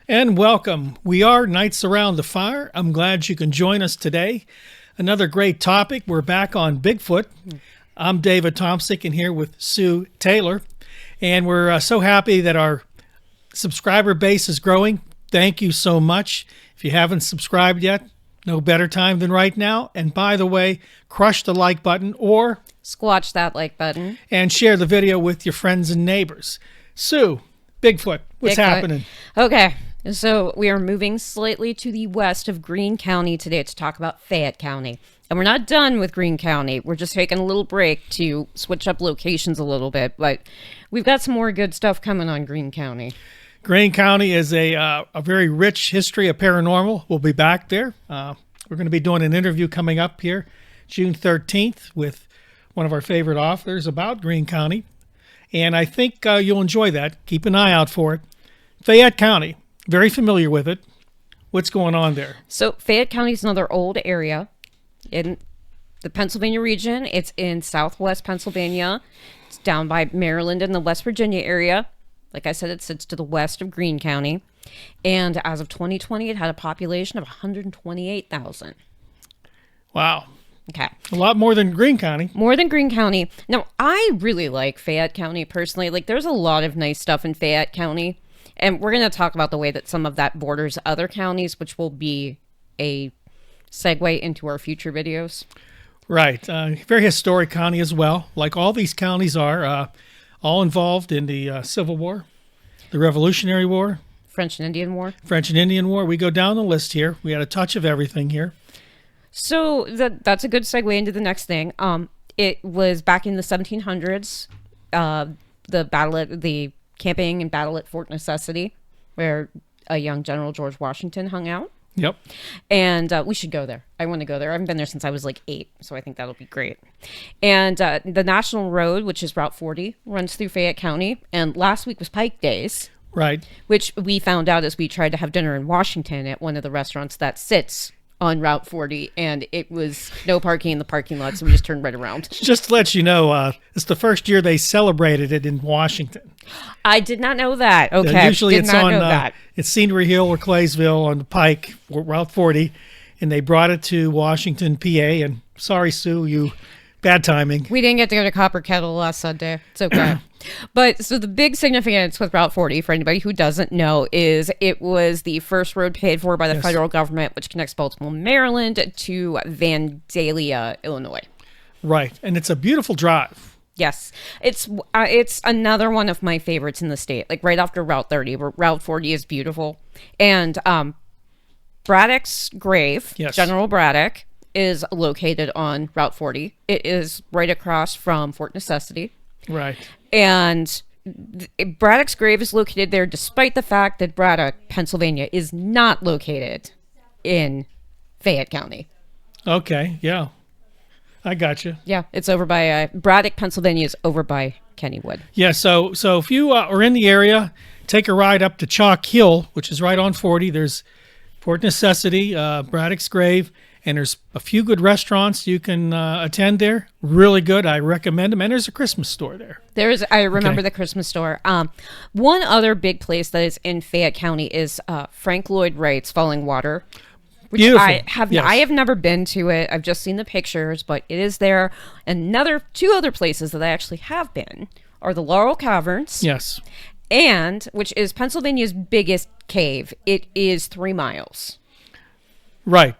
And welcome. We are Nights Around the Fire. I'm glad you can join us today. Another great topic. We're back on Bigfoot. I'm David Tomsick and here with Sue Taylor. And we're so happy that our subscriber base is growing. Thank you so much. If you haven't subscribed yet, no better time than right now. And by the way, crush the like button or squash that like button and share the video with your friends and neighbors. Sue, Bigfoot, what's happening? Okay. So we are moving slightly to the west of Greene County today to talk about Fayette County. And we're not done with Greene County. We're just taking a little break to switch up locations a little bit. But we've got some more good stuff coming on Greene County. Greene County is a very rich history of paranormal. We'll be back there. We're going to be doing an interview coming up here June 13th with one of our favorite authors about Greene County. And I think you'll enjoy that. Keep an eye out for it. Fayette County. Very familiar with it. What's going on there? So Fayette County is another old area in the Pennsylvania region. It's in southwest Pennsylvania. It's down by Maryland and the West Virginia area. Like I said, it sits to the west of Greene County. And as of 2020, it had a population of 128,000. Wow. Okay. A lot more than Greene County. More than Greene County. Now, I really like Fayette County personally. Like, there's a lot of nice stuff in Fayette County. And we're going to talk about the way that some of that borders other counties, which will be a segue into our future videos. Right. Very historic county as well. Like all these counties are, all involved in the Civil War, the Revolutionary War. French and Indian War. French and Indian War. We go down the list here. We had a touch of everything here. So that's a good segue into the next thing. It was back in the 1700s, the camping and battle at Fort Necessity, where a young General George Washington hung out. Yep. And we should go there. I want to go there. I haven't been there since I was like 8, so I think that'll be great. And the National Road, which is Route 40, runs through Fayette County. And last week was Pike Days. Right. Which we found out as we tried to have dinner in Washington at one of the restaurants that sits on Route 40, and it was no parking in the parking lot, so we just turned right around. Just to let you know, it's the first year they celebrated it in Washington. I did not know that. Okay. Usually it's on it's Scenery Hill or Claysville on the Pike, Route 40, and they brought it to Washington, PA, and sorry, Sue, bad timing. We didn't get to go to Copper Kettle last Sunday. It's okay. But so the big significance with Route 40, for anybody who doesn't know, is it was the first road paid for by the federal government, which connects Baltimore, Maryland to Vandalia, Illinois. Right. And it's a beautiful drive. Yes. It's another one of my favorites in the state, like right after Route 30, where Route 40 is beautiful. And Braddock's grave, General Braddock, is located on Route 40. It is right across from Fort Necessity. Right. And Braddock's grave is located there despite the fact that Braddock, Pennsylvania, is not located in Fayette County. Okay, yeah. I got you. Yeah, it's over by Braddock, Pennsylvania is over by Kennywood. Yeah, so if you are in the area, take a ride up to Chalk Hill, which is right on 40. There's Fort Necessity, Braddock's grave, and there's a few good restaurants you can attend there. Really good. I recommend them. And there's a Christmas store there. I remember the Christmas store. One other big place that is in Fayette County is Frank Lloyd Wright's Falling Water. Which Beautiful. I have never been to it. I've just seen the pictures, but it is there. And two other places that I actually have been are the Laurel Caverns. Yes. And, which is Pennsylvania's biggest cave. It is 3 miles. Right.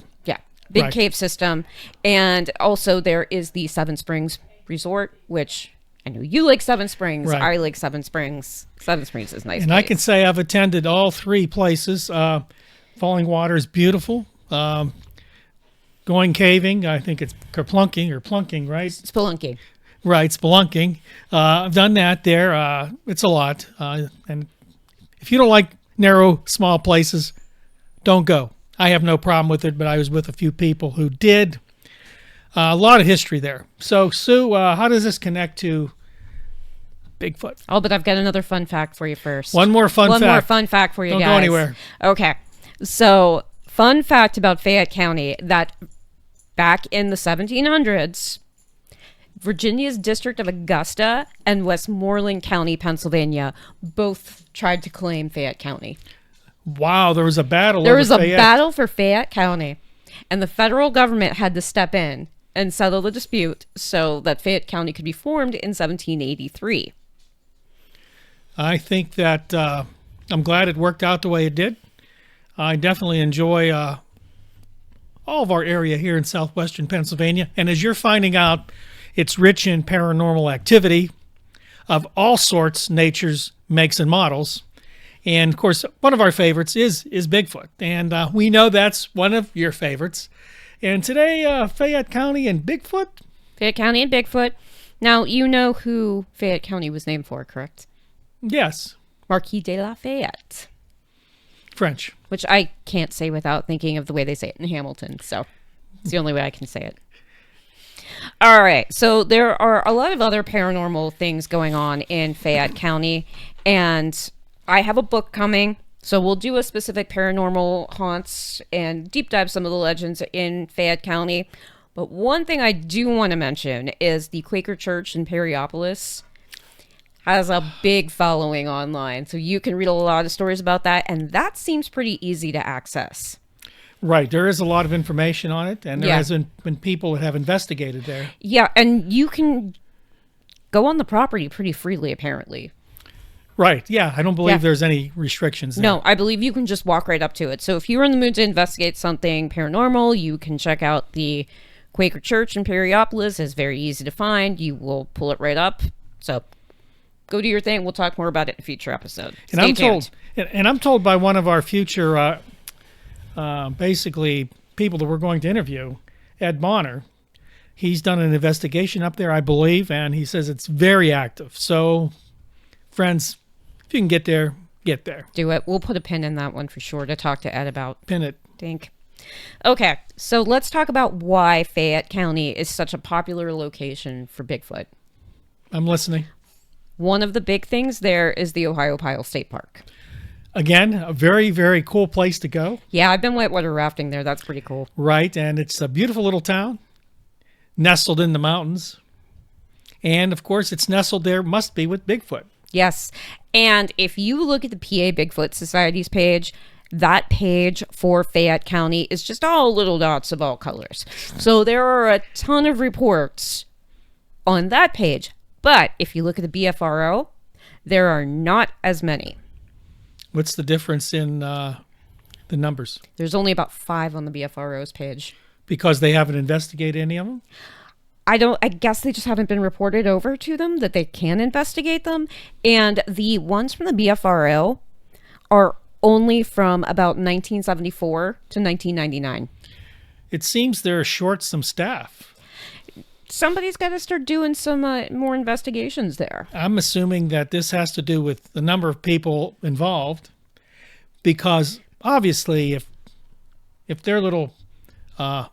Big cave system. And also there is the Seven Springs Resort, which I know you like Seven Springs. Right. I like Seven Springs. Seven Springs is nice. And place. I can say I've attended all 3 places. Falling Water is beautiful. Going caving, I think it's kerplunking or plunking, right? Spelunking. Right, spelunking. I've done that there. It's a lot. And if you don't like narrow, small places, don't go. I have no problem with it, but I was with a few people who did. A lot of history there. So, Sue, how does this connect to Bigfoot? Oh, but I've got another fun fact for you first. One more fun fact for you guys. Don't go anywhere. Okay. So, fun fact about Fayette County, that back in the 1700s, Virginia's District of Augusta and Westmoreland County, Pennsylvania, both tried to claim Fayette County. Wow, there was a battle. There over was a Fayette. battle for Fayette County, and the federal government had to step in and settle the dispute so that Fayette County could be formed in 1783. I think that I'm glad it worked out the way it did. I definitely enjoy all of our area here in southwestern Pennsylvania. And as you're finding out, it's rich in paranormal activity of all sorts, natures, makes, and models. And of course, one of our favorites is Bigfoot. And we know that's one of your favorites. And today, Fayette County and Bigfoot. Fayette County and Bigfoot. Now, you know who Fayette County was named for, correct? Yes. Marquis de Lafayette. French. Which I can't say without thinking of the way they say it in Hamilton. So it's the only way I can say it. All right. So there are a lot of other paranormal things going on in Fayette County. And I have a book coming. So we'll do a specific paranormal haunts and deep dive some of the legends in Fayette County. But one thing I do want to mention is the Quaker Church in Perryopolis has a big following online. So you can read a lot of stories about that. And that seems pretty easy to access. Right. There is a lot of information on it. And there Yeah. has been people that have investigated there. Yeah. And you can go on the property pretty freely, apparently. Right. Yeah. I don't believe Yeah. there's any restrictions there. No, I believe you can just walk right up to it. So if you're in the mood to investigate something paranormal, you can check out the Quaker Church in Perryopolis. It's very easy to find. You will pull it right up. So go do your thing. We'll talk more about it in a future episode. And I'm told by one of our future, basically people that we're going to interview, Ed Bonner. He's done an investigation up there, I believe, and he says it's very active. So, friends, if you can get there, get there. Do it. We'll put a pin in that one for sure to talk to Ed about. Pin it. Think. Okay, so let's talk about why Fayette County is such a popular location for Bigfoot. I'm listening. One of the big things there is the Ohiopyle State Park. Again, a very, very cool place to go. Yeah, I've been whitewater rafting there. That's pretty cool. Right, and it's a beautiful little town, nestled in the mountains. And, of course, it's nestled there, must be, with Bigfoot. Yes, and if you look at the PA Bigfoot Society's page, that page for Fayette County is just all little dots of all colors. So there are a ton of reports on that page. But if you look at the BFRO, there are not as many. What's the difference in the numbers? There's only about 5 on the BFRO's page. Because they haven't investigated any of them? I guess they just haven't been reported over to them that they can investigate them. And the ones from the BFRO are only from about 1974 to 1999. It seems they're short some staff. Somebody's got to start doing some more investigations there. I'm assuming that this has to do with the number of people involved, because obviously if their little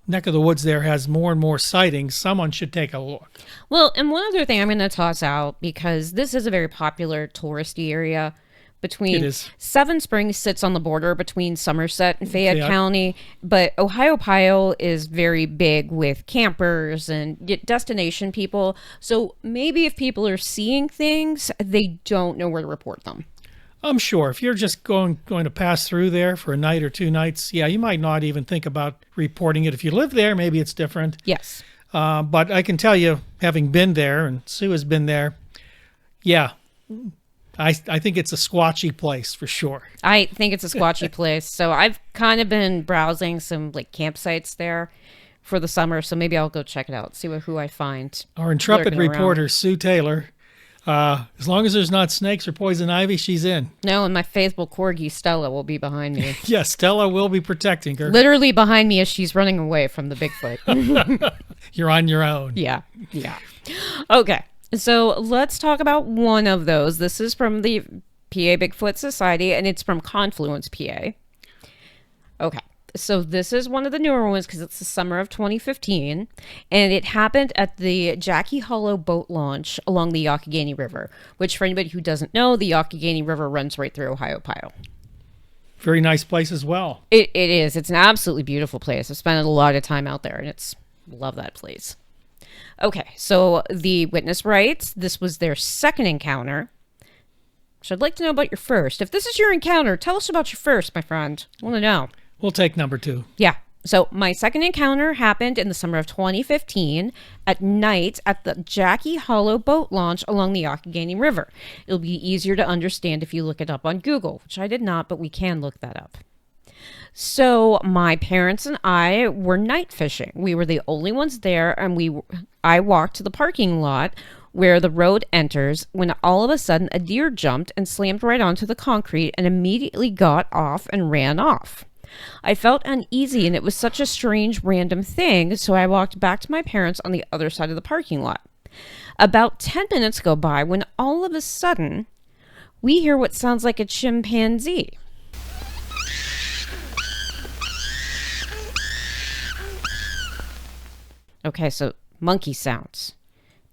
neck of the woods there has more and more sightings, someone should take a look. Well, and one other thing I'm going to toss out, because this is a very popular touristy area. Seven Springs sits on the border between Somerset and Fayette County, but Ohiopyle is very big with campers and destination people. So maybe if people are seeing things, they don't know where to report them. I'm sure if you're just going to pass through there for a night or 2 nights, yeah, you might not even think about reporting it. If you live there, maybe it's different. Yes. But I can tell you, having been there, and Sue has been there, yeah, I think it's a squatchy place for sure. I think it's a squatchy place. So I've kind of been browsing some like campsites there for the summer. So maybe I'll go check it out, see who I find. Our intrepid reporter, around. Sue Taylor, as long as there's not snakes or poison ivy, she's in. No, and my faithful corgi, Stella, will be behind me. Yes, Stella will be protecting her. Literally behind me as she's running away from the Bigfoot. You're on your own. Yeah. Okay. So let's talk about one of those. This is from the PA Bigfoot Society, and it's from Confluence, PA. Okay. So this is one of the newer ones because it's the summer of 2015, and it happened at the Jackie Hollow boat launch along the Youghiogheny River, which for anybody who doesn't know, the Youghiogheny River runs right through Ohiopyle. Very nice place as well. It is. It's an absolutely beautiful place. I've spent a lot of time out there, and love that place. Okay, so the witness writes this was their second encounter. So I'd like to know about your first. If this is your encounter, tell us about your first, my friend. I want to know. We'll take number 2. Yeah. So my second encounter happened in the summer of 2015 at night at the Jackie Hollow boat launch along the Youghiogheny River. It'll be easier to understand if you look it up on Google, which I did not, but we can look that up. So my parents and I were night fishing. We were the only ones there, and I walked to the parking lot where the road enters when all of a sudden a deer jumped and slammed right onto the concrete and immediately got off and ran off. I felt uneasy, and it was such a strange random thing, so I walked back to my parents on the other side of the parking lot. About 10 minutes go by when all of a sudden we hear what sounds like a chimpanzee. Okay, so monkey sounds.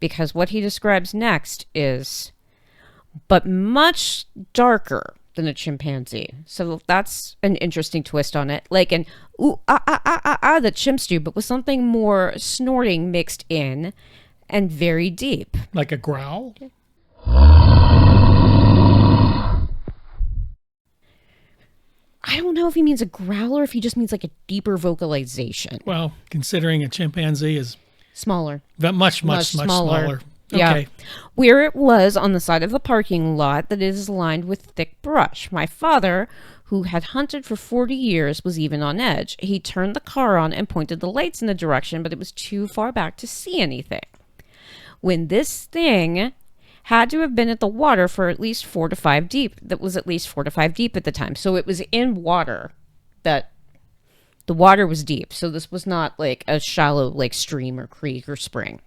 Because what he describes next is, but much darker than a chimpanzee. So that's an interesting twist on it. Like an ooh, ah, ah, ah, ah, ah, that chimps do, but with something more snorting mixed in and very deep. Like a growl? I don't know if he means a growl or if he just means like a deeper vocalization. Well, considering a chimpanzee is smaller. Much smaller. Yeah. Okay. Where it was on the side of the parking lot that is lined with thick brush. My father, who had hunted for 40 years, was even on edge. He turned the car on and pointed the lights in the direction, but it was too far back to see anything. When this thing had to have been at the water for at least 4 to 5 deep. That was at least 4 to 5 deep at the time. So it was in water that the water was deep. So this was not like a shallow like stream or creek or spring.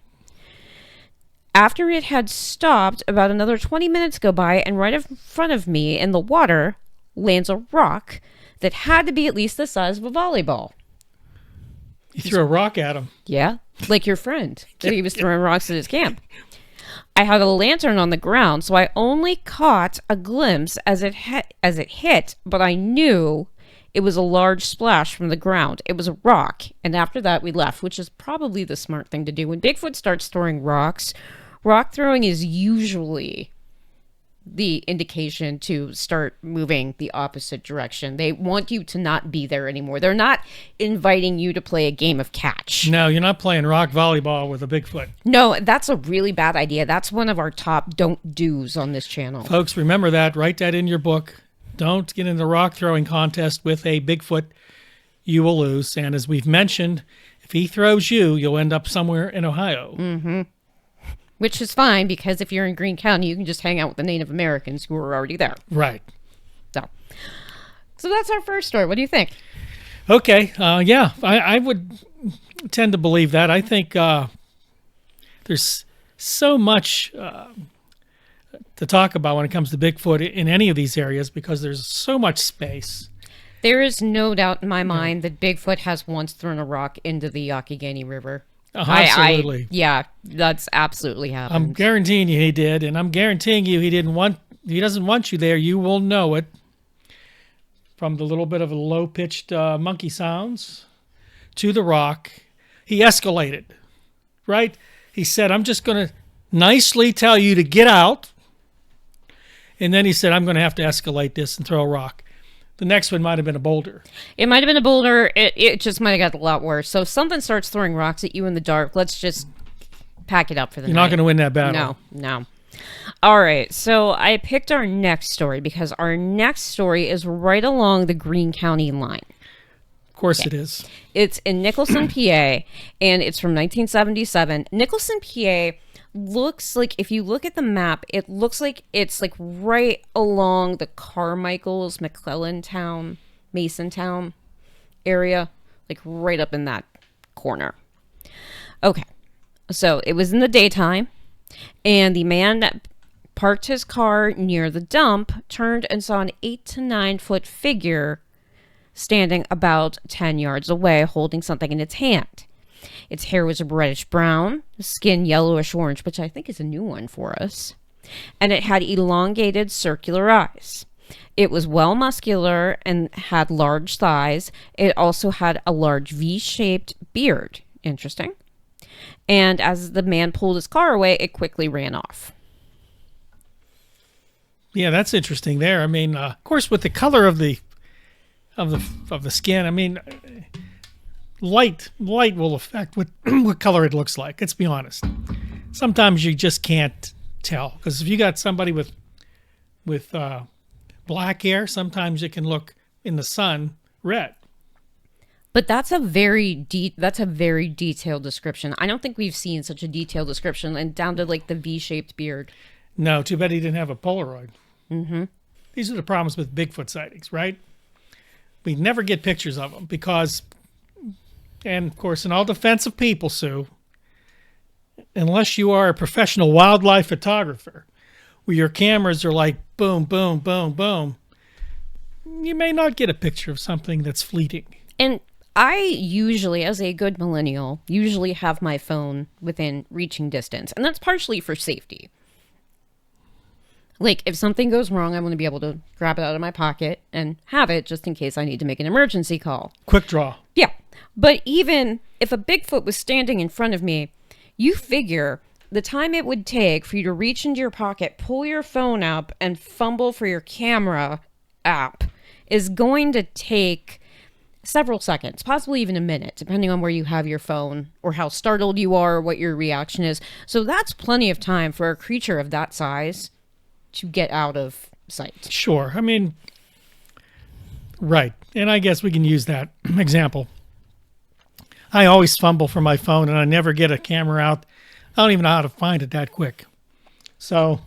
After it had stopped, about another 20 minutes go by, and right in front of me in the water lands a rock that had to be at least the size of a volleyball. You threw a rock at him. Yeah, like your friend that he was throwing rocks at his camp. I had a lantern on the ground, so I only caught a glimpse as it hit, but I knew it was a large splash from the ground. It was a rock, and after that we left, which is probably the smart thing to do. When Bigfoot starts throwing rocks, rock throwing is usually the indication to start moving the opposite direction. They want you to not be there anymore. They're not inviting you to play a game of catch. No, you're not playing rock volleyball with a Bigfoot. No, that's a really bad idea. That's one of our top don't do's on this channel. Folks, remember that. Write that in your book. Don't get in the rock throwing contest with a Bigfoot. You will lose. And as we've mentioned, if he throws you, you'll end up somewhere in Ohio. Mm-hmm. Which is fine, because if you're in Greene County, you can just hang out with the Native Americans who are already there. Right. So that's our first story. What do you think? Okay. Yeah, I would tend to believe that. I think there's so much to talk about when it comes to Bigfoot in any of these areas, because there's so much space. There is no doubt in my mind that Bigfoot has once thrown a rock into the Youghiogheny River. Absolutely. Yeah, that's absolutely happened. I'm guaranteeing you he did, and I'm guaranteeing you he doesn't want you there. You will know it from the little bit of a low-pitched monkey sounds to the rock. He escalated, right? He said, I'm just going to nicely tell you to get out. And then he said, I'm going to have to escalate this and throw a rock. The next one might have been a boulder. It might have been a boulder. It just might have got a lot worse. So if something starts throwing rocks at you in the dark, let's just pack it up for the night. You're not going to win that battle. No. All right. So I picked our next story because our next story is right along the Greene County line. Of course it is. It's in Nicholson, PA, and it's from 1977. Nicholson, PA looks like, if you look at the map, it looks like it's like right along the Carmichael's, McClellantown, Masontown area, like right up in that corner. Okay, so it was in the daytime, and the man that parked his car near the dump turned and saw an 8 to 9 foot figure standing about 10 yards away, holding something in its hand. Its hair was reddish brown, skin yellowish orange, which I think is a new one for us. And it had elongated circular eyes. It was well muscular and had large thighs. It also had a large V-shaped beard. Interesting. And as the man pulled his car away, it quickly ran off. Yeah, that's interesting there. I mean, of course, with the color of the skin, I mean, light will affect what what color it looks like. Let's be honest. Sometimes you just can't tell, because if you got somebody with black hair, sometimes it can look in the sun red. But that's a very detailed description. I don't think we've seen such a detailed description, and down to like the V-shaped beard. No, too bad he didn't have a Polaroid. Mm-hmm. These are the problems with Bigfoot sightings, right? We never get pictures of them because, and of course, in all defense of people, Sue, unless you are a professional wildlife photographer, where your cameras are like boom, boom, boom, boom, you may not get a picture of something that's fleeting. And I usually, as a good millennial, usually have my phone within reaching distance. And that's partially for safety. Like, if something goes wrong, I want to be able to grab it out of my pocket and have it just in case I need to make an emergency call. Quick draw. Yeah. But even if a Bigfoot was standing in front of me, you figure the time it would take for you to reach into your pocket, pull your phone up, and fumble for your camera app is going to take several seconds, possibly even a minute, depending on where you have your phone or how startled you are or what your reaction is. So that's plenty of time for a creature of that size to get out of sight. Sure. I mean, right. And I guess we can use that example. I always fumble for my phone and I never get a camera out. I don't even know how to find it that quick. So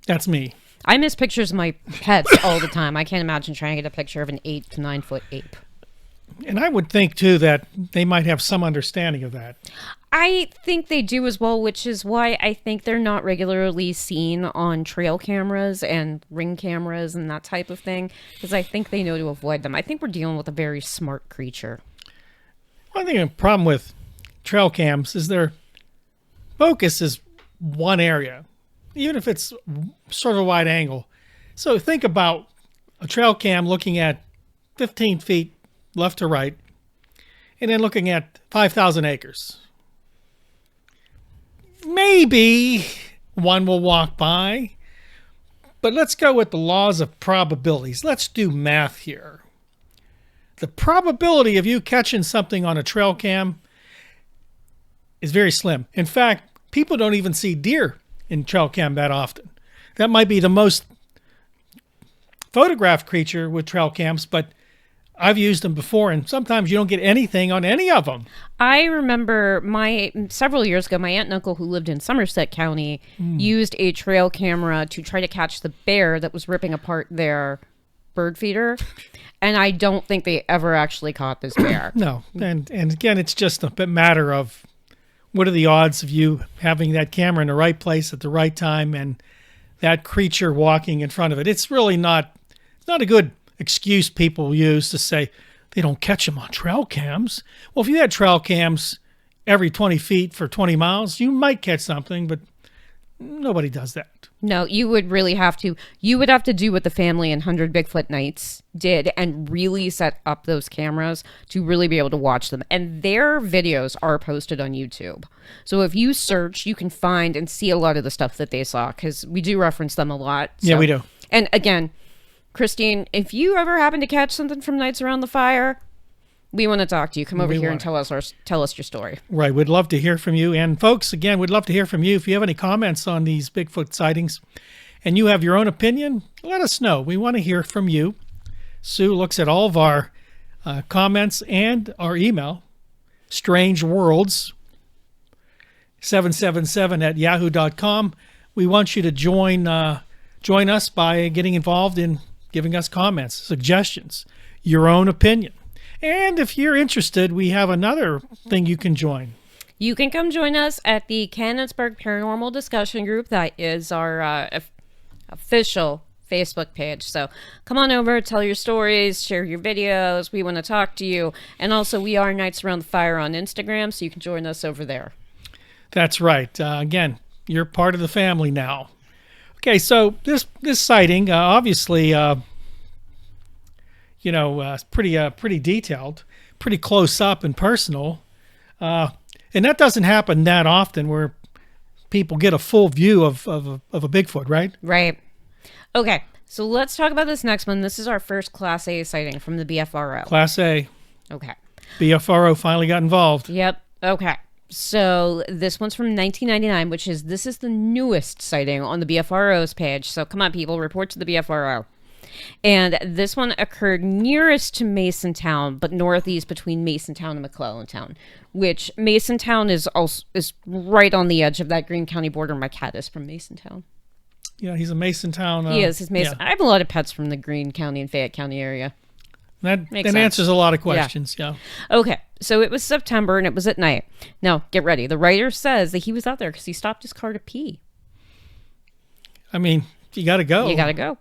that's me. I miss pictures of my pets all the time. I can't imagine trying to get a picture of an 8 to 9 foot ape. And I would think, too, that they might have some understanding of that. I think they do as well, which is why I think they're not regularly seen on trail cameras and ring cameras and that type of thing, because I think they know to avoid them. I think we're dealing with a very smart creature. One thing, a problem with trail cams is their focus is one area, even if it's sort of a wide angle. So think about a trail cam looking at 15 feet left to right, and then looking at 5,000 acres. Maybe one will walk by, but let's go with the laws of probabilities. Let's do math here. The probability of you catching something on a trail cam is very slim. In fact, people don't even see deer in trail cam that often. That might be the most photographed creature with trail cams, but I've used them before, and sometimes you don't get anything on any of them. I remember several years ago, my aunt and uncle who lived in Somerset County used a trail camera to try to catch the bear that was ripping apart their bird feeder. And I don't think they ever actually caught this bear. No. And again, it's just a matter of what are the odds of you having that camera in the right place at the right time and that creature walking in front of it. It's really not a good excuse people use to say they don't catch them on trail cams. Well, if you had trail cams every 20 feet for 20 miles, you might catch something, but nobody does that. No, you would have to do what the family in 100 Bigfoot Nights did and really set up those cameras to really be able to watch them. And their videos are posted on YouTube. So if you search, you can find and see a lot of the stuff that they saw, because we do reference them a lot. So. Yeah, we do. And again, Christine, if you ever happen to catch something from Nights Around the Fire, we want to talk to you. Come over here and tell us your story. Right. We'd love to hear from you. And folks, again, we'd love to hear from you. If you have any comments on these Bigfoot sightings and you have your own opinion, let us know. We want to hear from you. Sue looks at all of our comments and our email, strangeworlds777@yahoo.com. We want you to join us by getting involved in giving us comments, suggestions, your own opinion. And if you're interested, we have another thing you can join. You can come join us at the Canonsburg Paranormal Discussion Group. That is our official Facebook page. So come on over, tell your stories, share your videos. We want to talk to you. And also, we are Nights Around the Fire on Instagram, so you can join us over there. That's right. Again, you're part of the family now. Okay, so this sighting, obviously, pretty detailed, pretty close up and personal, and that doesn't happen that often where people get a full view of a Bigfoot, right? Right. Okay, so let's talk about this next one. This is our first Class A sighting from the BFRO. Class A. Okay. BFRO finally got involved. Yep. Okay. So this one's from 1999, this is the newest sighting on the BFRO's page. So come on, people, report to the BFRO. And this one occurred nearest to Masontown, but northeast between Masontown and McClellantown, which Masontown is right on the edge of that Greene County border. My cat is from Masontown. Yeah, he's a Masontown. He is. He's Mason. Yeah. I have a lot of pets from the Greene County and Fayette County area. That Makes sense. answers a lot of questions, yeah. Okay, so it was September and it was at night. Now, get ready. The writer says that he was out there because he stopped his car to pee. I mean, you got to go. You got to go.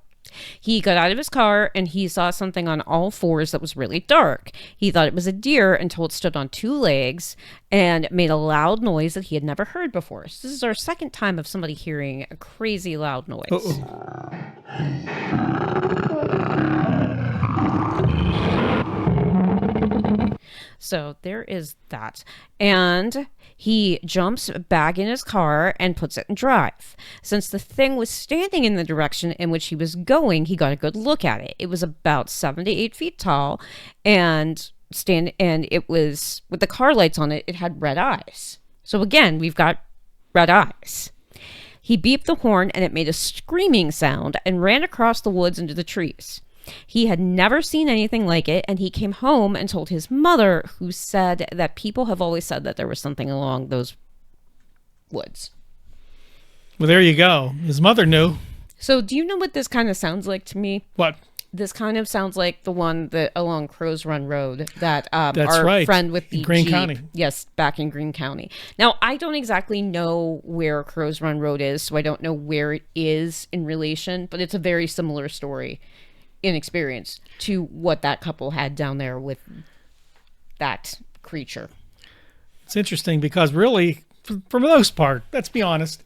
He got out of his car and he saw something on all fours that was really dark. He thought it was a deer until it stood on two legs and made a loud noise that he had never heard before. So this is our second time of somebody hearing a crazy loud noise. So there is that. And he jumps back in his car and puts it in drive. Since the thing was standing in the direction in which he was going, he got a good look at it. It was about 7 to 8 feet tall and it was, with the car lights on it, it had red eyes. So again, we've got red eyes. He beeped the horn and it made a screaming sound and ran across the woods into the trees. He had never seen anything like it, and he came home and told his mother, who said that people have always said that there was something along those woods. Well, there you go. His mother knew. So do you know what this kind of sounds like to me? What? This kind of sounds like the one that along Crow's Run Road that That's our right. friend with the In Greene Jeep, County. yes, back in Greene County. Now, I don't exactly know where Crow's Run Road is, so I don't know where it is in relation, but it's a very similar story in experience to what that couple had down there with that creature. It's interesting because really, for the most part, let's be honest,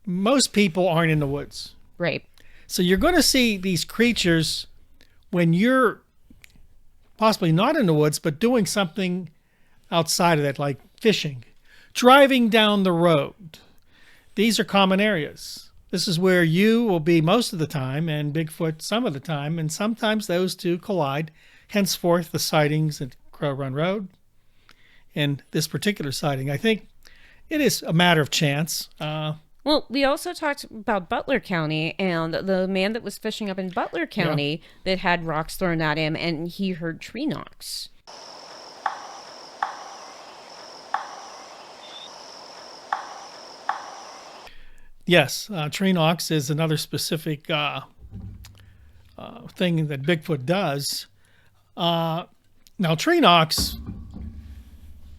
most people aren't in the woods. Right. So you're going to see these creatures when you're possibly not in the woods, but doing something outside of that, like fishing, driving down the road. These are common areas. This is where you will be most of the time and Bigfoot some of the time, and sometimes those two collide. Henceforth, the sightings at Crow Run Road and this particular sighting. I think it is a matter of chance. Well, we also talked about Butler County and the man that was fishing up in Butler County that had rocks thrown at him, and he heard tree knocks. Yes, tree knocks is another specific thing that Bigfoot does. Now, tree knocks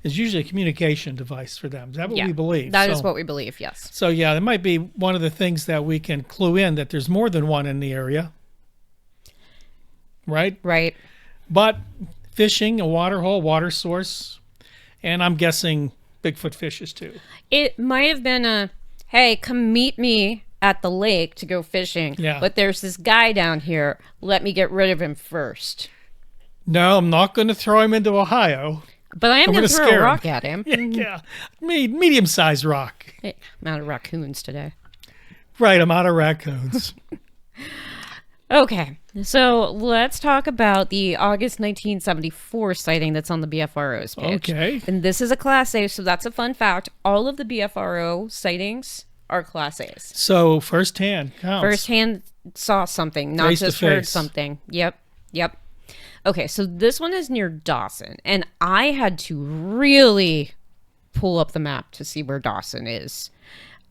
is usually a communication device for them. Is that what we believe? That is what we believe, yes. So, yeah, that might be one of the things that we can clue in, that there's more than one in the area. Right? Right. But fishing, a water hole, water source, and I'm guessing Bigfoot fishes too. It might have been a, hey, come meet me at the lake to go fishing. Yeah. But there's this guy down here. Let me get rid of him first. No, I'm not going to throw him into Ohio. But I am going to throw scare a rock him. at him. Yeah. Medium-sized rock. Hey, I'm out of raccoons today. Right, I'm out of raccoons. Okay, so let's talk about the August 1974 sighting that's on the BFRO's page. Okay. And this is a Class A, so that's a fun fact. All of the BFRO sightings are Class A's. So firsthand counts. Firsthand saw something, not Face to just heard face. something. Yep. Okay, so this one is near Dawson, and I had to really pull up the map to see where Dawson is.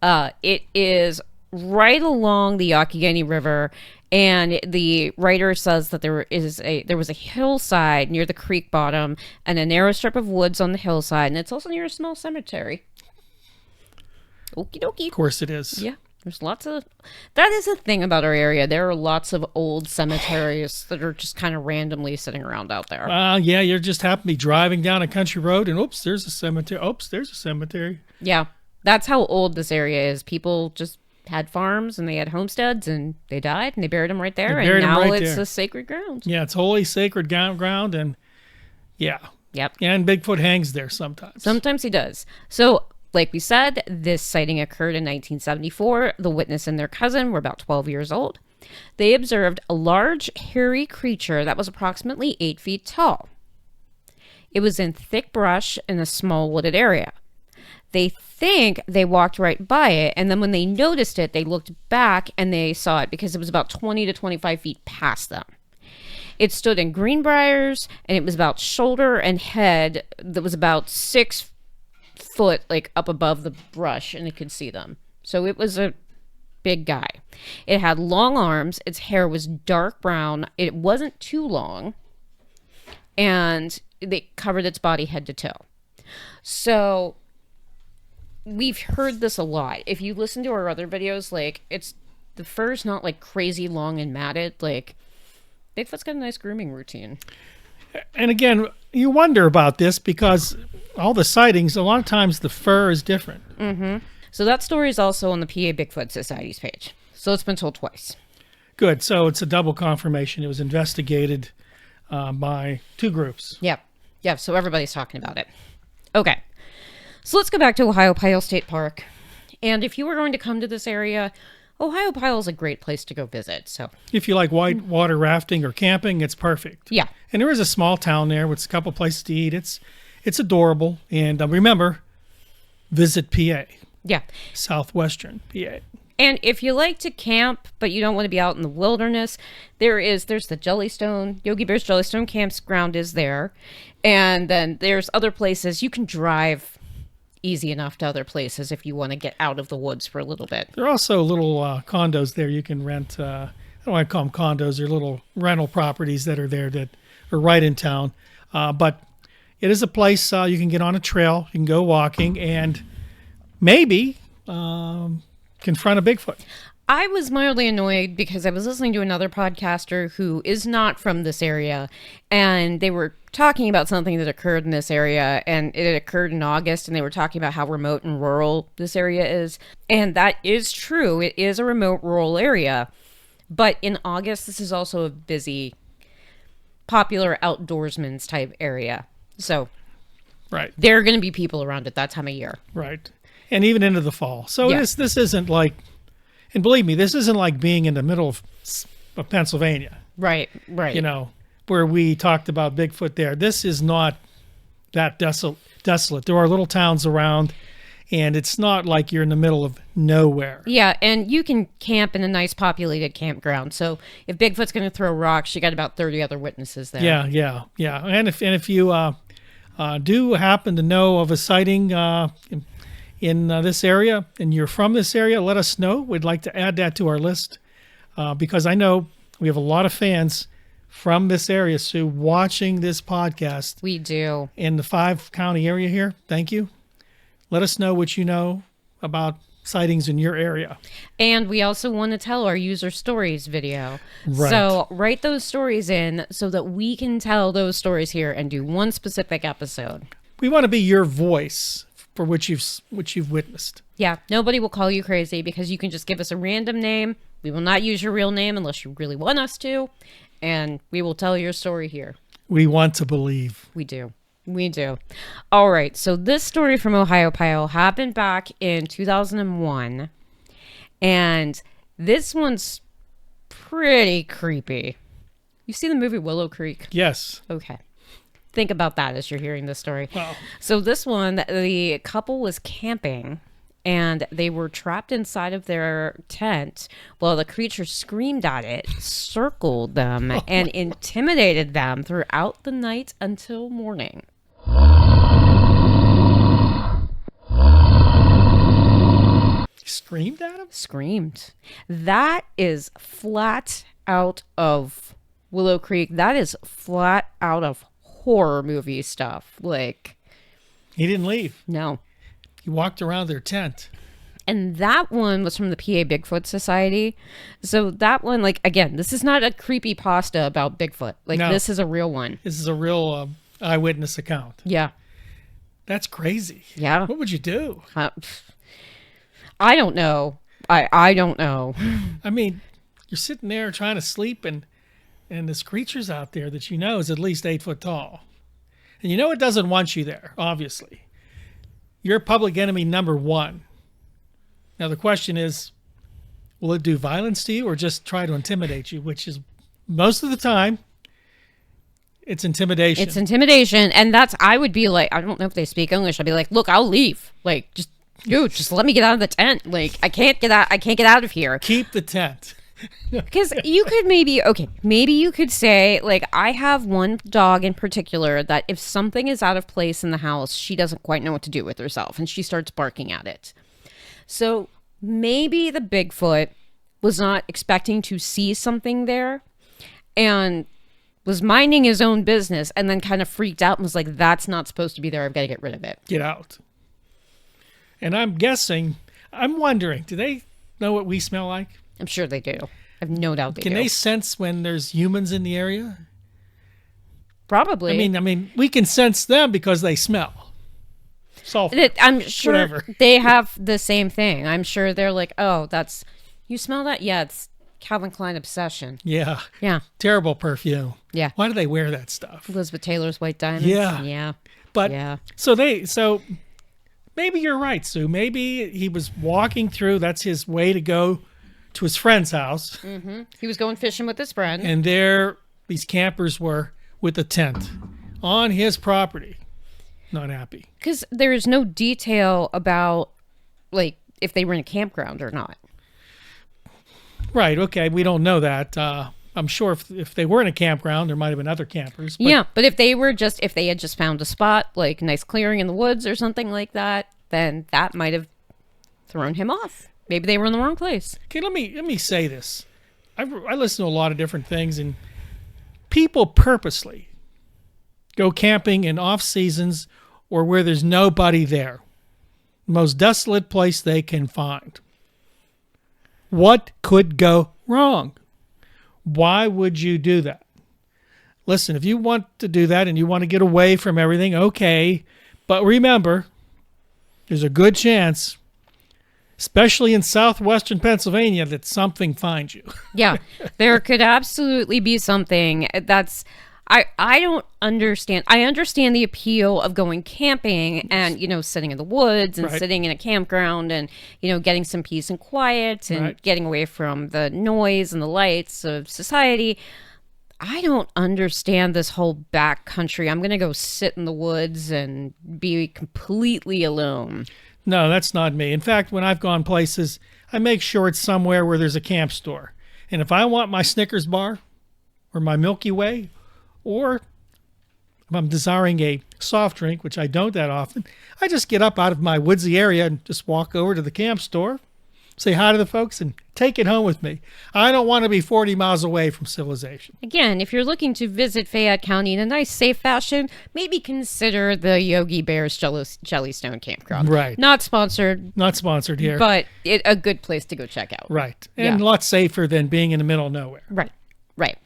It is right along the Youghiogheny River, and the writer says that there was a hillside near the creek bottom and a narrow strip of woods on the hillside, and it's also near a small cemetery. Okie dokie. Of course it is. Yeah, there's lots of... That is the thing about our area. There are lots of old cemeteries that are just kind of randomly sitting around out there. Yeah, you just happen to be driving down a country road and oops, there's a cemetery. Oops, there's a cemetery. Yeah, that's how old this area is. People just had farms and they had homesteads and they died and they buried them right there. And now it's a sacred ground. Yeah, it's holy, sacred ground. And yeah. Yep. And Bigfoot hangs there sometimes. Sometimes he does. So, like we said, this sighting occurred in 1974. The witness and their cousin were about 12 years old. They observed a large, hairy creature that was approximately 8 feet tall. It was in thick brush in a small wooded area. They think they walked right by it, and then when they noticed it, they looked back and they saw it because it was about 20 to 25 feet past them. It stood in greenbriers, and it was about shoulder and head that was about 6 foot, like, up above the brush, and they could see them. So it was a big guy. It had long arms. Its hair was dark brown. It wasn't too long, and they covered its body head to toe. So we've heard this a lot. If you listen to our other videos, like, it's the fur's not like crazy long and matted. Like, Bigfoot's got a nice grooming routine. And again, you wonder about this because all the sightings, a lot of times the fur is different. Mm-hmm. So that story is also on the PA Bigfoot Society's page. So it's been told twice. Good. So it's a double confirmation. It was investigated by 2 groups. Yep. Yeah, so everybody's talking about it. Okay. So let's go back to Ohiopyle State Park. And if you were going to come to this area, Ohiopyle is a great place to go visit. So if you like white water rafting or camping, it's perfect. Yeah. And there is a small town there with a couple places to eat. It's adorable. And remember, visit PA. Yeah. Southwestern PA. And if you like to camp, but you don't want to be out in the wilderness, there's the Jellystone, Yogi Bear's Jellystone campground is there. And then there's other places you can drive easy enough to other places if you want to get out of the woods for a little bit. There are also little condos there you can rent. I don't want to call them condos. They're little rental properties that are there that are right in town. But it is a place you can get on a trail. You can go walking and maybe confront a Bigfoot. I was mildly annoyed because I was listening to another podcaster who is not from this area, and they were talking about something that occurred in this area, and it had occurred in August, and they were talking about how remote and rural this area is. And that is true. It is a remote rural area. But in August, this is also a busy, popular outdoorsman's type area. So right, there are going to be people around at that time of year. Right. And even into the fall. So Yeah. this isn't like, and believe me, this isn't like being in the middle of Pennsylvania. Right, right. You know, where we talked about Bigfoot there. This is not that desolate. There are little towns around, and it's not like you're in the middle of nowhere. Yeah, and you can camp in a nice populated campground. So if Bigfoot's going to throw rocks, you got about 30 other witnesses there. Yeah. And if you do happen to know of a sighting in this area, and you're from this area, let us know. We'd like to add that to our list because I know we have a lot of fans from this area, Sue, watching this podcast. We do. In the 5-county area here. Thank you. Let us know what you know about sightings in your area. And we also want to tell our user stories video. Right. So write those stories in so that we can tell those stories here and do one specific episode. We want to be your voice for what you've witnessed. Yeah, nobody will call you crazy because you can just give us a random name. We will not use your real name unless you really want us to, and we will tell your story here. We want to believe. We do. We do. All right, so this story from Ohiopyle happened back in 2001, and this one's pretty creepy. You see the movie Willow Creek? Yes. Okay. Think about that as you're hearing this story. Wow. So this one, the couple was camping and they were trapped inside of their tent while the creature screamed at it, circled them, and intimidated them throughout the night until morning. Screamed at him? Screamed. That is flat out of Willow Creek. That is flat out of horror movie stuff. Like, He didn't leave. no. He walked around their tent. And that one was from the PA Bigfoot Society. So that one, like, again, this is not a creepy pasta about Bigfoot. Like, No. this is a real one. This is a real eyewitness account. Yeah. That's crazy. Yeah. What would you do? I don't know. I don't know. I mean, you're sitting there trying to sleep, and this creature's out there that you know is at least 8 foot tall. And you know it doesn't want you there, obviously. You're public enemy number 1. Now the question is, will it do violence to you or just try to intimidate you, which is most of the time it's intimidation. It's intimidation. And I would be like, I don't know if they speak English. I'd be like, look, I'll leave. Like, just let me get out of the tent. Like, I can't get out of here. Keep the tent. Because you could maybe you could say, like, I have one dog in particular that if something is out of place in the house, she doesn't quite know what to do with herself and she starts barking at it. So maybe the Bigfoot was not expecting to see something there and was minding his own business and then kind of freaked out and was like, that's not supposed to be there. I've got to get rid of it. Get out. And I'm wondering, do they know what we smell like? I'm sure they do. I have no doubt they do. Can they sense when there's humans in the area? Probably. I mean, we can sense them because they smell. Sulfur. I'm sure whatever. They have the same thing. I'm sure they're like, oh, you smell that? Yeah, it's Calvin Klein Obsession. Yeah. Yeah. Terrible perfume. Yeah. Why do they wear that stuff? Elizabeth Taylor's White Diamonds. Yeah. Yeah. But yeah. So maybe you're right, Sue. Maybe he was walking through. That's his way to go to his friend's house. Mm-hmm. He was going fishing with his friend. And there, these campers were with a tent on his property. Not happy. Because there is no detail about, like, if they were in a campground or not. Right. Okay. We don't know that. I'm sure if they were in a campground, there might have been other campers. But yeah. But if they had just found a spot, like a nice clearing in the woods or something like that, then that might have thrown him off. Maybe they were in the wrong place. Okay. Let me say this. I listen to a lot of different things, and people purposely go camping in off seasons or where there's nobody there. The most desolate place they can find. What could go wrong? Why would you do that? Listen, if you want to do that and you want to get away from everything, okay. But remember, there's a good chance, especially in southwestern Pennsylvania, that something finds you. Yeah, there could absolutely be something that's... I don't understand. I understand the appeal of going camping and, sitting in the woods and right. sitting in a campground and, getting some peace and quiet and right. getting away from the noise and the lights of society. I don't understand this whole backcountry. I'm going to go sit in the woods and be completely alone. No, that's not me. In fact, when I've gone places, I make sure it's somewhere where there's a camp store. And if I want my Snickers bar or my Milky Way, or if I'm desiring a soft drink, which I don't that often, I just get up out of my woodsy area and just walk over to the camp store, say hi to the folks, and take it home with me. I don't want to be 40 miles away from civilization. Again, if you're looking to visit Fayette County in a nice, safe fashion, maybe consider the Yogi Bear's Jellystone Campground. Right. Not sponsored. Not sponsored here. But a good place to go check out. Right. And a lot safer than being in the middle of nowhere. Right. Right.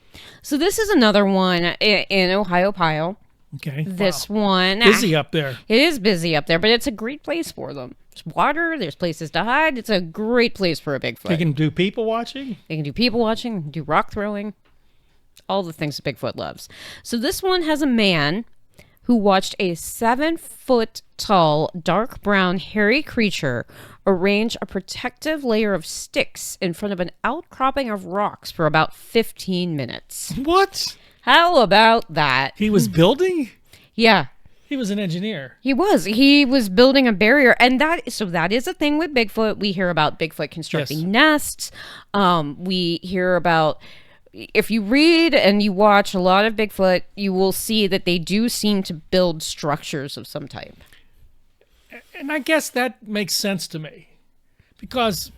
So this is another one in Ohio. Okay. This one. Busy up there. It is busy up there, but it's a great place for them. There's water. There's places to hide. It's a great place for a Bigfoot. They can do people watching. They can do people watching. They can do rock throwing. All the things that Bigfoot loves. So this one has a man who watched a 7-foot-tall, dark brown, hairy creature arrange a protective layer of sticks in front of an outcropping of rocks for about 15 minutes. What? How about that? He was building? Yeah. He was an engineer. He was building a barrier. And that is a thing with Bigfoot. We hear about Bigfoot constructing nests. We hear about... If you read and you watch a lot of Bigfoot, you will see that they do seem to build structures of some type. And I guess that makes sense to me because,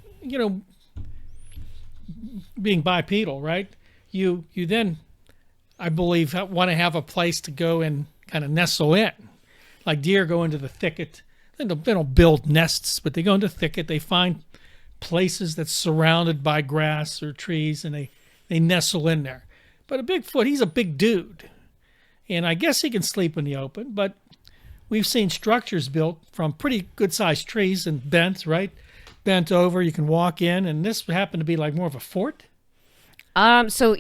being bipedal, right? You then, I believe, want to have a place to go and kind of nestle in. Like deer go into the thicket. They don't build nests, but they go into the thicket. They find places that's surrounded by grass or trees, and they nestle in there. But a Bigfoot, he's a big dude. And I guess he can sleep in the open, but we've seen structures built from pretty good-sized trees and bent, right? Bent over, you can walk in, and this happened to be like more of a fort. So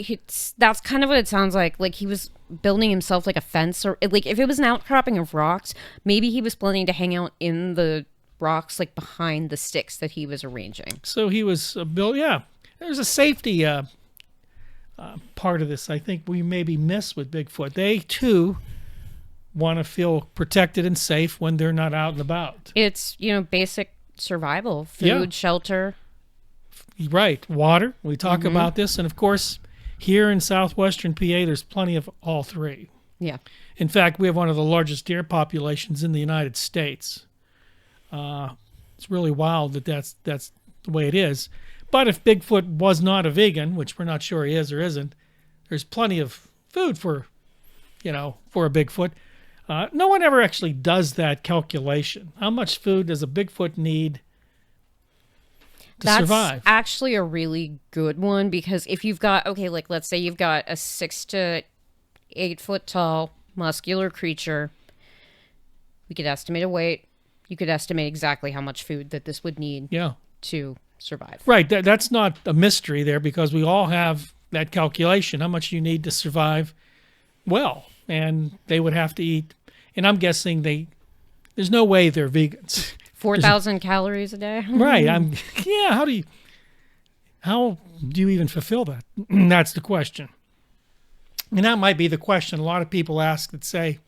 that's kind of what it sounds like. Like he was building himself like a fence, or like if it was an outcropping of rocks, maybe he was planning to hang out in the rocks like behind the sticks that he was arranging. So he was built. Yeah, there's a safety part of this. I think we maybe miss with Bigfoot. They too want to feel protected and safe when they're not out and about. It's, basic survival, food, shelter. Right, water. We talk about this, and of course, here in southwestern PA, there's plenty of all three. Yeah. In fact, we have one of the largest deer populations in the United States. It's really wild that that's the way it is. But if Bigfoot was not a vegan, which we're not sure he is or isn't, there's plenty of food for a Bigfoot. No one ever actually does that calculation. How much food does a Bigfoot need to survive? That's actually a really good one, because if you've got, let's say you've got a 6 to 8 foot tall muscular creature, we could estimate a weight. You could estimate exactly how much food that this would need to survive. Right. That's not a mystery there, because we all have that calculation, how much you need to survive well. And they would have to eat, and I'm guessing there's no way they're vegans. 4,000 calories a day. Right. How do you even fulfill that? That's the question. And that might be the question a lot of people ask that say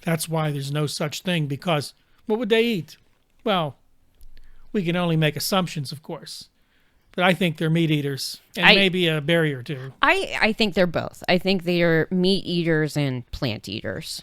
that's why there's no such thing, because what would they eat? Well, we can only make assumptions, of course. But I think they're meat eaters, and maybe a berry or two. I think they're both. I think they are meat eaters and plant eaters.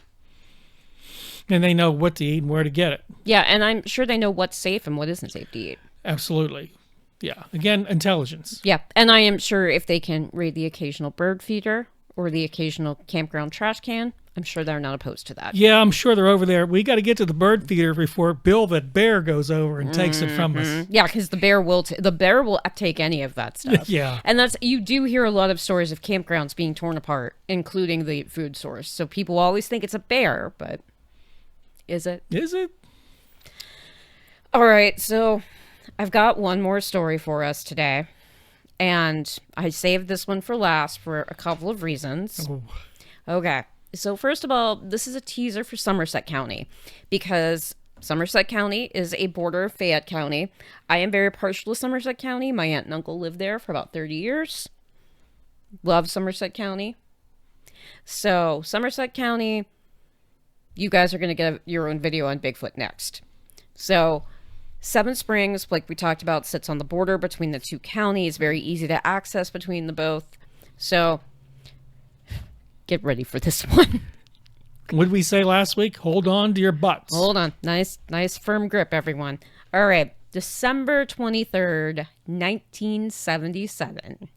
And they know what to eat and where to get it. Yeah, and I'm sure they know what's safe and what isn't safe to eat. Absolutely. Yeah. Again, intelligence. Yeah, and I am sure if they can raid the occasional bird feeder or the occasional campground trash can, I'm sure they're not opposed to that. Yeah, I'm sure they're over there. We got to get to the bird feeder before that bear goes over and takes it from us. Yeah, because the bear will take any of that stuff. Yeah, and you do hear a lot of stories of campgrounds being torn apart, including the food source. So people always think it's a bear, but is it? Is it? All right, so I've got one more story for us today, and I saved this one for last for a couple of reasons. Oh. Okay. So first of all, this is a teaser for Somerset County, because Somerset County is a border of Fayette County. I am very partial to Somerset County. My aunt and uncle lived there for about 30 years. Love Somerset County. So Somerset County, you guys are going to get your own video on Bigfoot next. So Seven Springs, like we talked about, sits on the border between the two counties. Very easy to access between the both. So get ready for this one. What did we say last week? Hold on to your butts. Hold on. Nice firm grip, everyone. All right. December 23rd, 1977.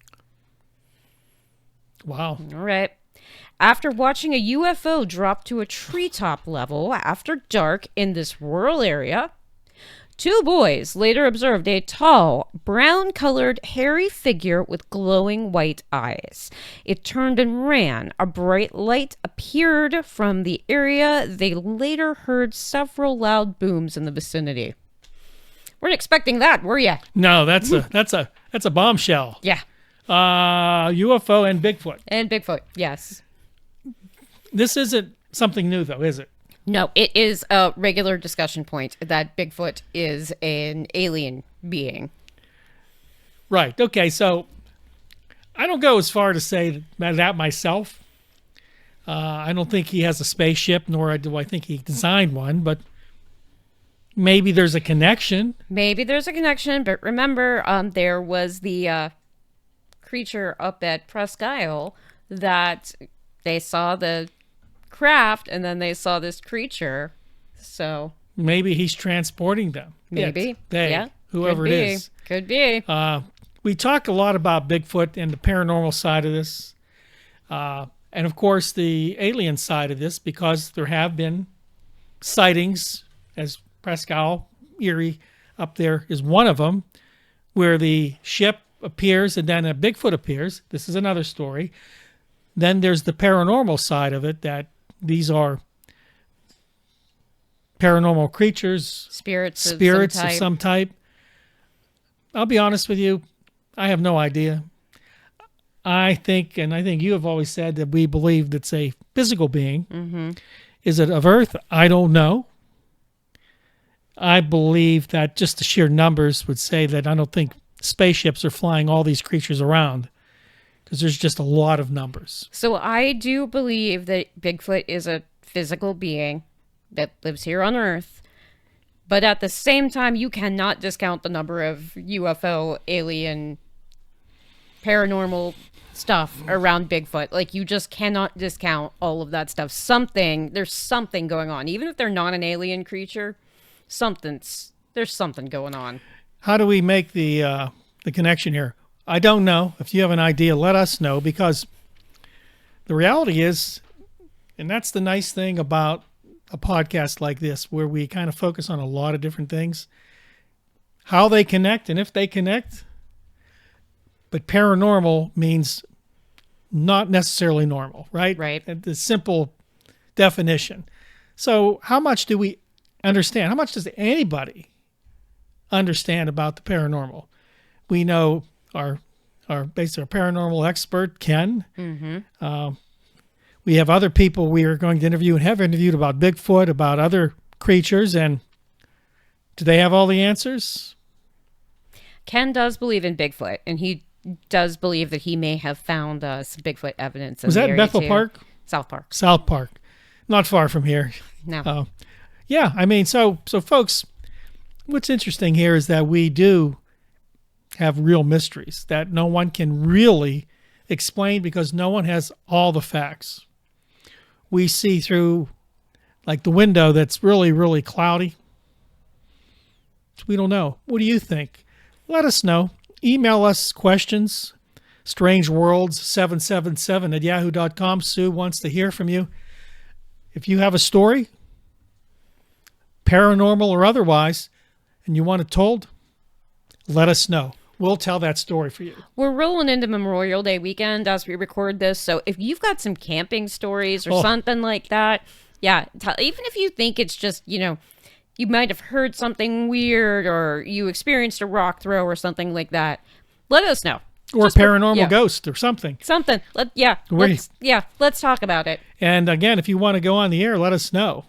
Wow. All right. After watching a UFO drop to a treetop level after dark in this rural area, two boys later observed a tall, brown-colored, hairy figure with glowing white eyes. It turned and ran. A bright light appeared from the area. They later heard several loud booms in the vicinity. Weren't expecting that, were you? No, that's a bombshell. Yeah. UFO and Bigfoot. And Bigfoot, yes. This isn't something new, though, is it? No, it is a regular discussion point that Bigfoot is an alien being. Right. Okay, so I don't go as far to say that myself. I don't think he has a spaceship, nor do I think he designed one, but maybe there's a connection. Maybe there's a connection, but remember, there was the creature up at Presque Isle that they saw the craft and then they saw this creature. So maybe he's transporting them. Maybe. Whoever it is. Could be. We talk a lot about Bigfoot and the paranormal side of this. And of course the alien side of this, because there have been sightings, as Presque Isle, Erie up there is one of them, where the ship appears and then a Bigfoot appears. This is another story. Then there's the paranormal side of it, that these are paranormal creatures, spirits of some type. I'll be honest with you, I have no idea. I think you have always said that we believe it's a physical being. Mm-hmm. Is it of Earth? I don't know. I believe that just the sheer numbers would say that I don't think spaceships are flying all these creatures around, because there's just a lot of numbers. So I do believe that Bigfoot is a physical being that lives here on Earth. But at the same time, you cannot discount the number of UFO, alien, paranormal stuff around Bigfoot. Like, you just cannot discount all of that stuff. There's something going on. Even if they're not an alien creature, there's something going on. How do we make the connection here? I don't know. If you have an idea, let us know, because the reality is, and that's the nice thing about a podcast like this, where we kind of focus on a lot of different things, how they connect and if they connect. But paranormal means not necessarily normal, right? Right. The simple definition. So how much do we understand? How much does anybody understand about the paranormal? We know our paranormal expert, Ken. Mm-hmm. We have other people we are going to interview and have interviewed about Bigfoot, about other creatures, and do they have all the answers? Ken does believe in Bigfoot, and he does believe that he may have found some Bigfoot evidence. Was that in Bethel Park? South Park. South Park. Not far from here. No. Yeah, I mean, so folks, what's interesting here is that we do have real mysteries that no one can really explain because no one has all the facts. We see through like the window that's really, really cloudy. We don't know. What do you think? Let us know. Email us questions, strangeworlds777@yahoo.com. Sue wants to hear from you. If you have a story, paranormal or otherwise, and you want it told, let us know. We'll tell that story for you. We're rolling into Memorial Day weekend as we record this, so if you've got some camping stories or something like that, yeah, even if you think it's just, you might have heard something weird or you experienced a rock throw or something like that, let us know. Or just paranormal ghost or something. Something. Let's talk about it. And again, if you want to go on the air, let us know.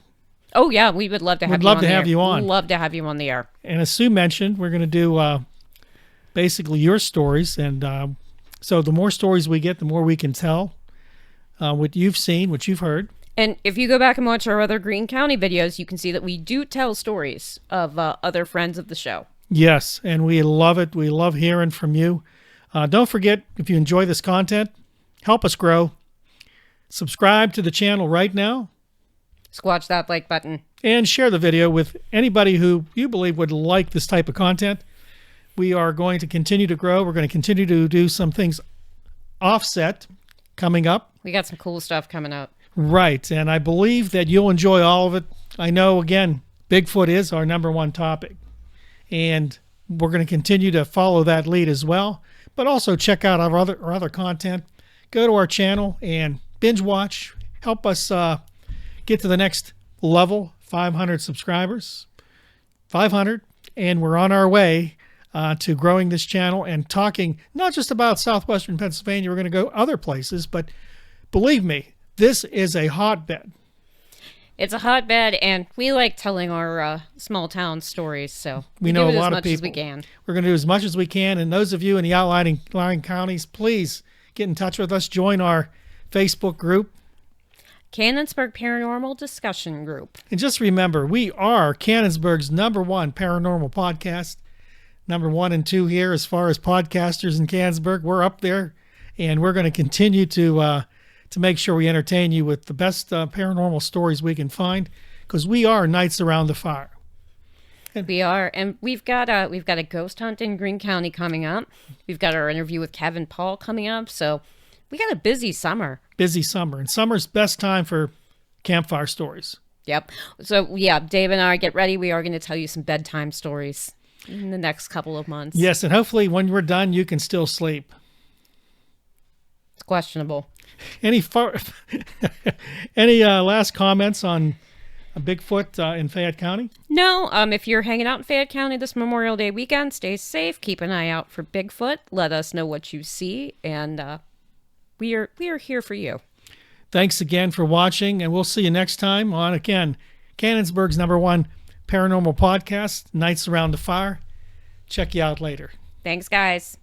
Oh, yeah, we would love to have you on the air. We'd love to have you on the air. And as Sue mentioned, we're going to do basically your stories. And so the more stories we get, the more we can tell what you've seen, what you've heard. And if you go back and watch our other Greene County videos, you can see that we do tell stories of other friends of the show. Yes, and we love it. We love hearing from you. Don't forget, if you enjoy this content, help us grow. Subscribe to the channel right now. Squash that like button. And share the video with anybody who you believe would like this type of content. We are going to continue to grow. We're going to continue to do some things offset coming up. We got some cool stuff coming up. Right, and I believe that you'll enjoy all of it. I know, again, Bigfoot is our number one topic, and we're going to continue to follow that lead as well, but also check out our other content. Go to our channel and binge watch. Help us get to the next level, 500 subscribers. 500, and we're on our way to growing this channel and talking not just about southwestern Pennsylvania. We're going to go other places, but believe me, this is a hotbed. It's a hotbed, and we like telling our small town stories, so we know do a lot as of much people. as we can. We're going to do as much as we can, and those of you in the outlying counties, please get in touch with us. Join our Facebook group, Canonsburg Paranormal Discussion Group. And just remember, we are Canonsburg's #1 paranormal podcast. #1 and 2 here as far as podcasters in Canonsburg. We're up there, and we're going to continue to make sure we entertain you with the best paranormal stories we can find, because we are Nights Around the Fire. We are, and we've got a ghost hunt in Greene County coming up. We've got our interview with Kevin Paul coming up, so we got a busy summer. Busy summer, and summer's best time for campfire stories. Yep. So yeah, Dave and I, get ready. We are going to tell you some bedtime stories in the next couple of months. Yes, and hopefully when we're done, you can still sleep. It's questionable. Any last comments on Bigfoot in Fayette County? No. If you're hanging out in Fayette County this Memorial Day weekend, stay safe. Keep an eye out for Bigfoot. Let us know what you see, and we are here for you. Thanks again for watching, and we'll see you next time on, again, Canonsburg's #1 Paranormal Podcast, Nights Around the Fire. Check you out later. Thanks, guys.